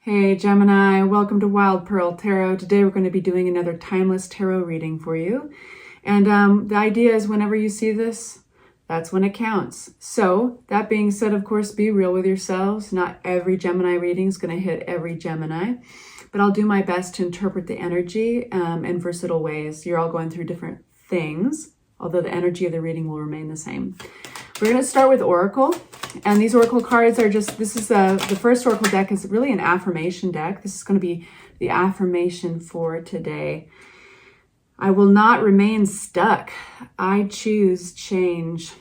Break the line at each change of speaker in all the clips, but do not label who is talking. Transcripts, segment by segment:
Hey Gemini, welcome to Wild Pearl Tarot. Today we're going to be doing another timeless tarot reading for you. And the idea is whenever you see this, that's when it counts. So that being said, of course, be real with yourselves. Not every Gemini reading is going to hit every Gemini, but I'll do my best to interpret the energy in versatile ways. You're all going through different things, although the energy of the reading will remain the same. We're going to start with Oracle. And these Oracle cards are just, this is the first Oracle deck is really an affirmation deck. This is going to be the affirmation for today. I will not remain stuck. I choose change.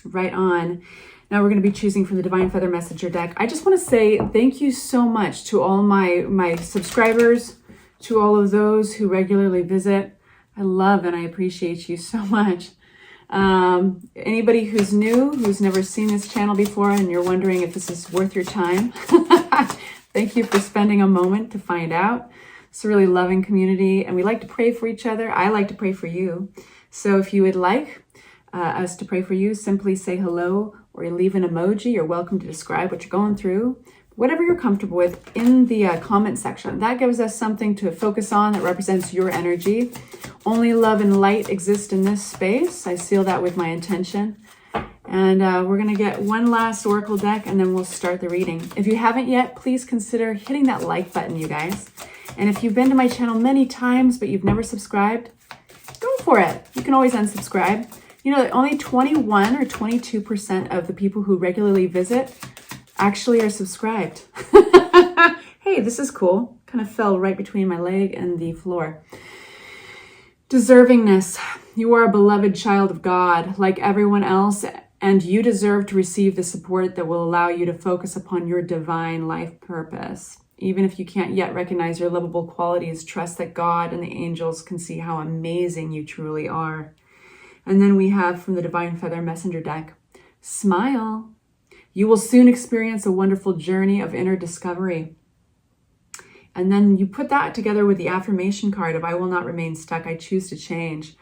Right on. Now we're going to be choosing from the Divine Feather Messenger deck. I just want to say thank you so much to all my subscribers, to all of those who regularly visit. I love and I appreciate you so much. Anybody who's new, who's never seen this channel before, and you're wondering if this is worth your time, thank you for spending a moment to find out. It's a really loving community, and we like to pray for each other. I like to pray for you. So if you would like us to pray for you, simply say hello or leave an emoji. You're welcome to describe what you're going through. Whatever you're comfortable with in the comment section. That gives us something to focus on that represents your energy. Only love and light exist in this space. I seal that with my intention. And we're going to get one last Oracle deck and then we'll start the reading. If you haven't yet, please consider hitting that like button, you guys. And if you've been to my channel many times but you've never subscribed, go for it. You can always unsubscribe. You know that only 21 or 22% of the people who regularly visit actually are subscribed. Hey, this is cool. Kind of fell right between my leg and the floor. Deservingness. You are a beloved child of God, like everyone else, and you deserve to receive the support that will allow you to focus upon your divine life purpose. Even if you can't yet recognize your lovable qualities, trust that God and the angels can see how amazing you truly are. And then we have from the Divine Feather Messenger deck, smile. You will soon experience a wonderful journey of inner discovery. And then you put that together with the affirmation card of I will not remain stuck, I choose to change.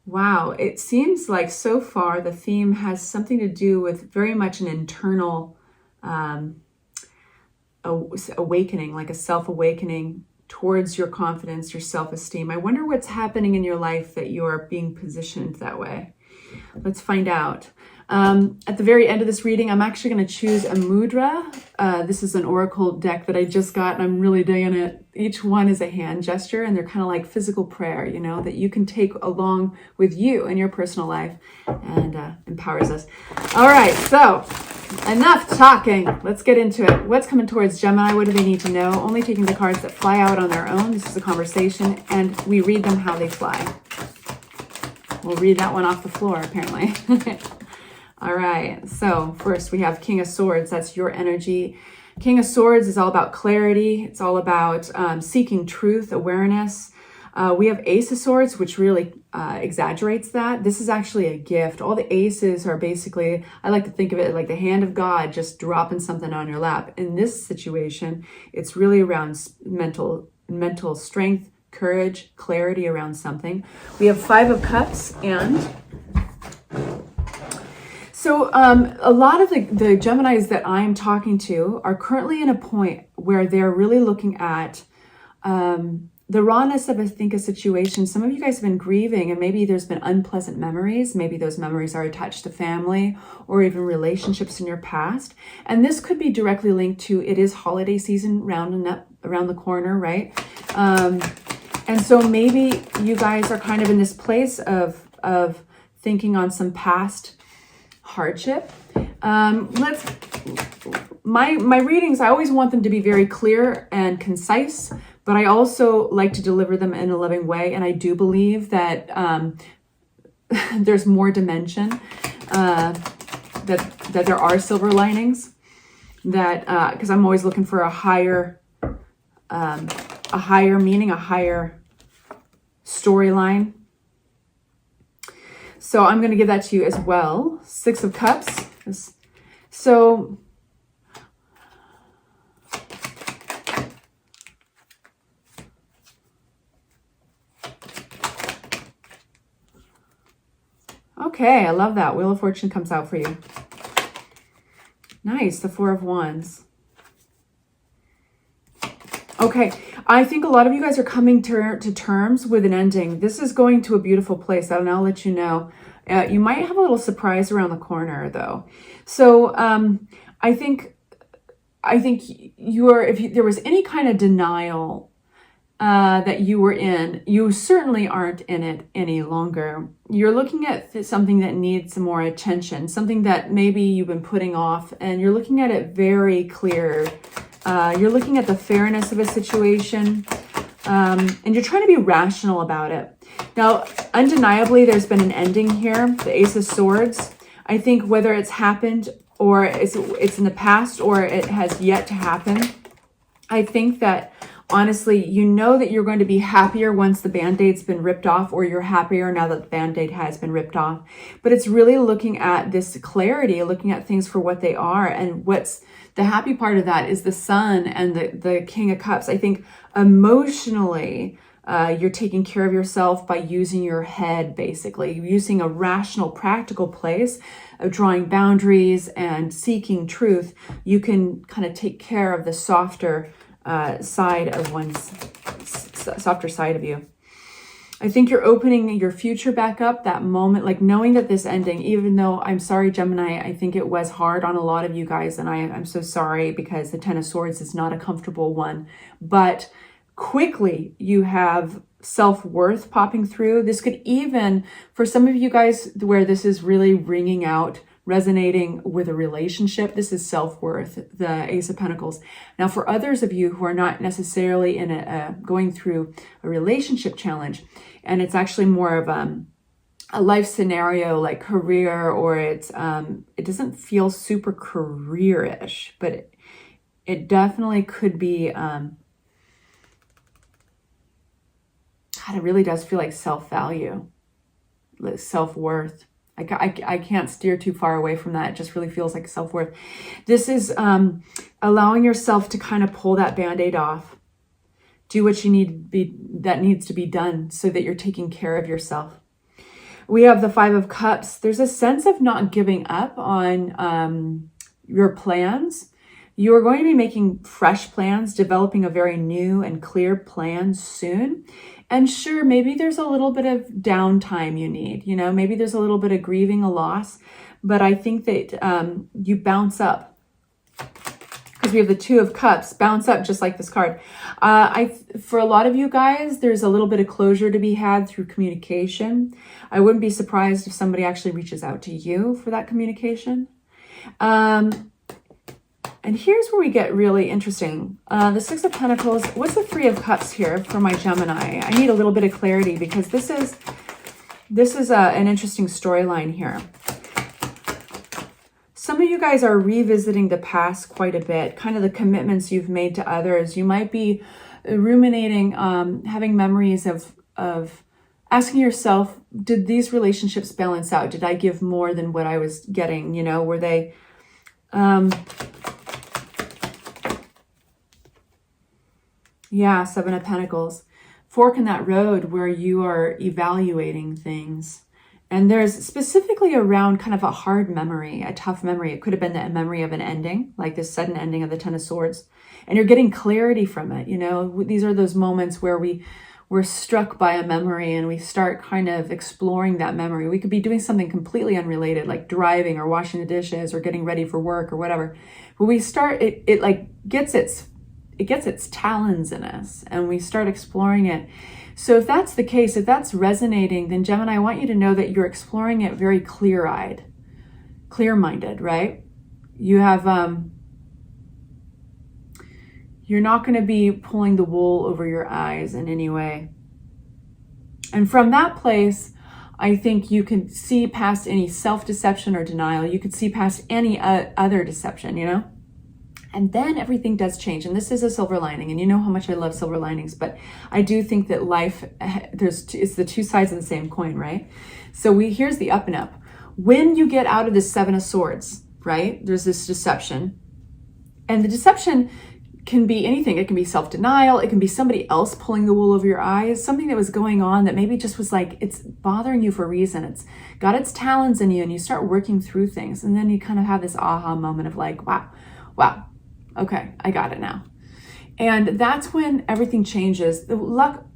Wow, it seems like so far the theme has something to do with very much an internal awakening, like a self-awakening towards your confidence, your self-esteem. I wonder what's happening in your life that you're being positioned that way. Let's find out. At the very end of this reading, I'm actually going to choose a mudra. This is an oracle deck that I just got, and I'm really digging it. Each one is a hand gesture, and they're kind of like physical prayer, you know, that you can take along with you in your personal life and empowers us. All right, so enough talking. Let's get into it. What's coming towards Gemini? What do they need to know? Only taking the cards that fly out on their own. This is a conversation, and we read them how they fly. We'll read that one off the floor, apparently. All right, so first we have King of Swords. That's your energy. King of Swords is all about clarity. It's all about seeking truth, awareness. We have Ace of Swords, which really exaggerates that. This is actually a gift. All the aces are basically, I like to think of it like the hand of God just dropping something on your lap. In this situation, it's really around mental strength, courage, clarity around something. We have Five of Cups and... So a lot of the Geminis that I'm talking to are currently in a point where they're really looking at the rawness of, I think, a situation. Some of you guys have been grieving and maybe there's been unpleasant memories. Maybe those memories are attached to family or even relationships in your past. And this could be directly linked to it is holiday season rounding up around the corner, right? And so maybe you guys are kind of in this place of thinking on some past hardship. My readings, I always want them to be very clear and concise, but I also like to deliver them in a loving way. And I do believe that there's more dimension, that there are silver linings, that because I'm always looking for a higher meaning, a higher storyline. So I'm going to give that to you as well. Six of Cups. So okay, I love that. Wheel of Fortune comes out for you. Nice, the Four of Wands. Okay, I think a lot of you guys are coming to terms with an ending. This is going to a beautiful place, and I'll let you know. You might have a little surprise around the corner, though. So I think if there was any kind of denial that you were in, you certainly aren't in it any longer. You're looking at something that needs some more attention, something that maybe you've been putting off, and you're looking at it very clear. You're looking at the fairness of a situation, and you're trying to be rational about it. Now, undeniably, there's been an ending here, the Ace of Swords. I think whether it's happened or it's in the past or it has yet to happen, I think that honestly, you know that you're going to be happier once the Band-Aid's been ripped off, or you're happier now that the Band-Aid has been ripped off. But it's really looking at this clarity, looking at things for what they are. And what's the happy part of that is the Sun and the King of Cups. I think emotionally, you're taking care of yourself by using your head, basically, using a rational, practical place of drawing boundaries and seeking truth. You can kind of take care of the softer side of softer side of you. I think you're opening your future back up, that moment, like knowing that this ending, even though I'm sorry, Gemini, I think it was hard on a lot of you guys, and I'm so sorry because the Ten of Swords is not a comfortable one, but quickly you have self-worth popping through. This could even, for some of you guys where this is really ringing out, resonating with a relationship, this is self-worth, the Ace of Pentacles. Now, for others of you who are not necessarily in going through a relationship challenge, and it's actually more of a life scenario like career, or it doesn't feel super career-ish, but it definitely could be, God, it really does feel like self-value, self-worth. I can't steer too far away from that. It just really feels like self-worth. This is allowing yourself to kind of pull that Band-Aid off. Do what you that needs to be done so that you're taking care of yourself. We have the Five of Cups. There's a sense of not giving up on your plans. You are going to be making fresh plans, developing a very new and clear plan soon. And sure, maybe there's a little bit of downtime you need, maybe there's a little bit of grieving a loss, but I think that you bounce up, because we have the Two of Cups, bounce up just like this card. For a lot of you guys, there's a little bit of closure to be had through communication. I wouldn't be surprised if somebody actually reaches out to you for that communication. And here's where we get really interesting. The Six of Pentacles. What's the Three of Cups here for my Gemini? I need a little bit of clarity because this is an interesting storyline here. Some of you guys are revisiting the past quite a bit, kind of the commitments you've made to others. You might be ruminating, having memories of asking yourself, did these relationships balance out? Did I give more than what I was getting? Were they... Yeah, Seven of Pentacles. Fork in that road where you are evaluating things. And there's specifically around kind of a hard memory, a tough memory. It could have been the memory of an ending, like this sudden ending of the Ten of Swords. And you're getting clarity from it. These are those moments where we're struck by a memory and we start kind of exploring that memory. We could be doing something completely unrelated, like driving or washing the dishes or getting ready for work or whatever. But we start, it like gets its talons in us and we start exploring it. So if that's the case, if that's resonating, then Gemini, I want you to know that you're exploring it very clear-eyed, clear-minded, right? You have, you're not going to be pulling the wool over your eyes in any way. And from that place, I think you can see past any self-deception or denial. You could see past any other deception, And then everything does change. And this is a silver lining. And you know how much I love silver linings. But I do think that life, it's the two sides of the same coin, right? So here's the up and up. When you get out of the Seven of Swords, right? There's this deception. And the deception can be anything. It can be self-denial. It can be somebody else pulling the wool over your eyes. Something that was going on that maybe just was like, it's bothering you for a reason. It's got its talons in you and you start working through things. And then you kind of have this aha moment of like, wow. Okay, I got it now. And that's when everything changes. The luck,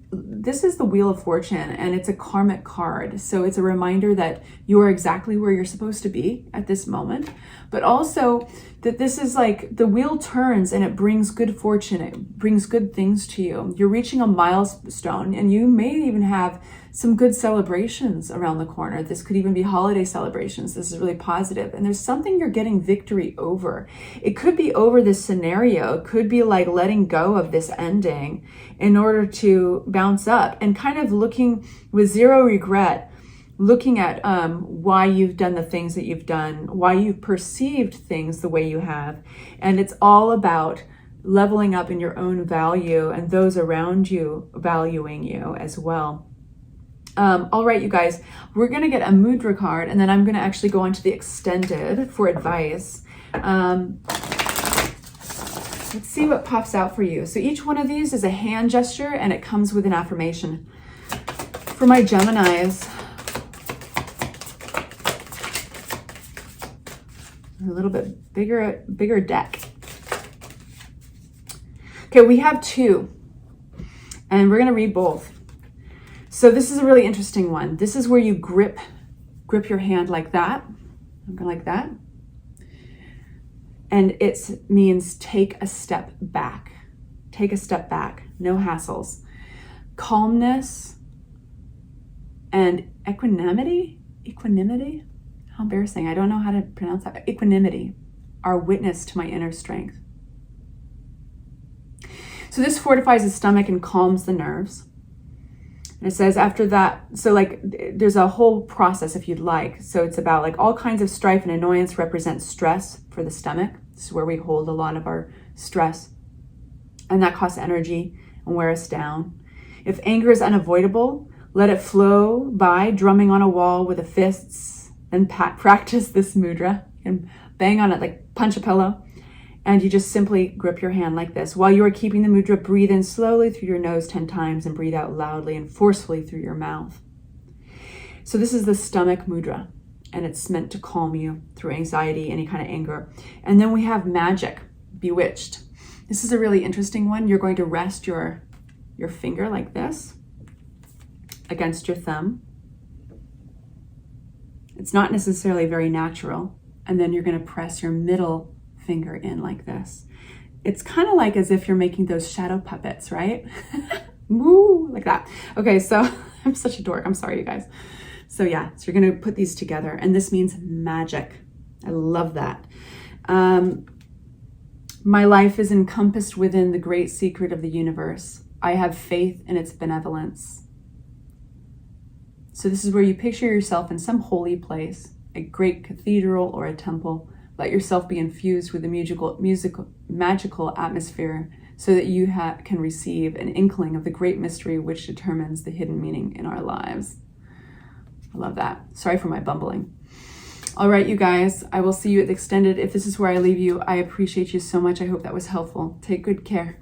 this is the Wheel of Fortune, and it's a karmic card. So it's a reminder that you are exactly where you're supposed to be at this moment, but also that this is like the wheel turns and it brings good fortune. It brings good things to you. You're reaching a milestone, and you may even have some good celebrations around the corner. This could even be holiday celebrations. This is really positive. And there's something you're getting victory over. It could be over this scenario. It could be like letting go of this ending in order to bounce up and kind of looking with zero regret, looking at why you've done the things that you've done, why you've perceived things the way you have. And it's all about leveling up in your own value and those around you valuing you as well. All right, you guys, we're going to get a mudra card, and then I'm going to actually go on to the extended for advice. Let's see what pops out for you. So each one of these is a hand gesture, and it comes with an affirmation. For my Geminis, a little bit bigger deck. Okay, we have two, and we're going to read both. So this is a really interesting one. This is where you grip your hand like that. I'm going like that. And it means take a step back. Take a step back. No hassles. Calmness and equanimity. Equanimity? How embarrassing. I don't know how to pronounce that. Equanimity are witness to my inner strength. So this fortifies the stomach and calms the nerves. And it says after that, so like there's a whole process if you'd like. So it's about like all kinds of strife and annoyance represent stress for the stomach. This is where we hold a lot of our stress. And that costs energy and wear us down. If anger is unavoidable, let it flow by drumming on a wall with the fists. Then practice this mudra and bang on it like punch a pillow. And you just simply grip your hand like this. While you are keeping the mudra, breathe in slowly through your nose 10 times and breathe out loudly and forcefully through your mouth. So this is the stomach mudra, and it's meant to calm you through anxiety, any kind of anger. And then we have magic, bewitched. This is a really interesting one. You're going to rest your finger like this against your thumb. It's not necessarily very natural. And then you're going to press your middle finger in like this. It's kind of like as if you're making those shadow puppets, right? Woo, like that. Okay, so I'm such a dork. I'm sorry, you guys. So yeah, so you're going to put these together, and this means magic. I love that. My life is encompassed within the great secret of the universe. I have faith in its benevolence. So this is where you picture yourself in some holy place, a great cathedral or a temple. Let yourself be infused with the magical atmosphere so that you can receive an inkling of the great mystery which determines the hidden meaning in our lives. I love that. Sorry for my bumbling. All right, you guys, I will see you at the extended. If this is where I leave you, I appreciate you so much. I hope that was helpful. Take good care.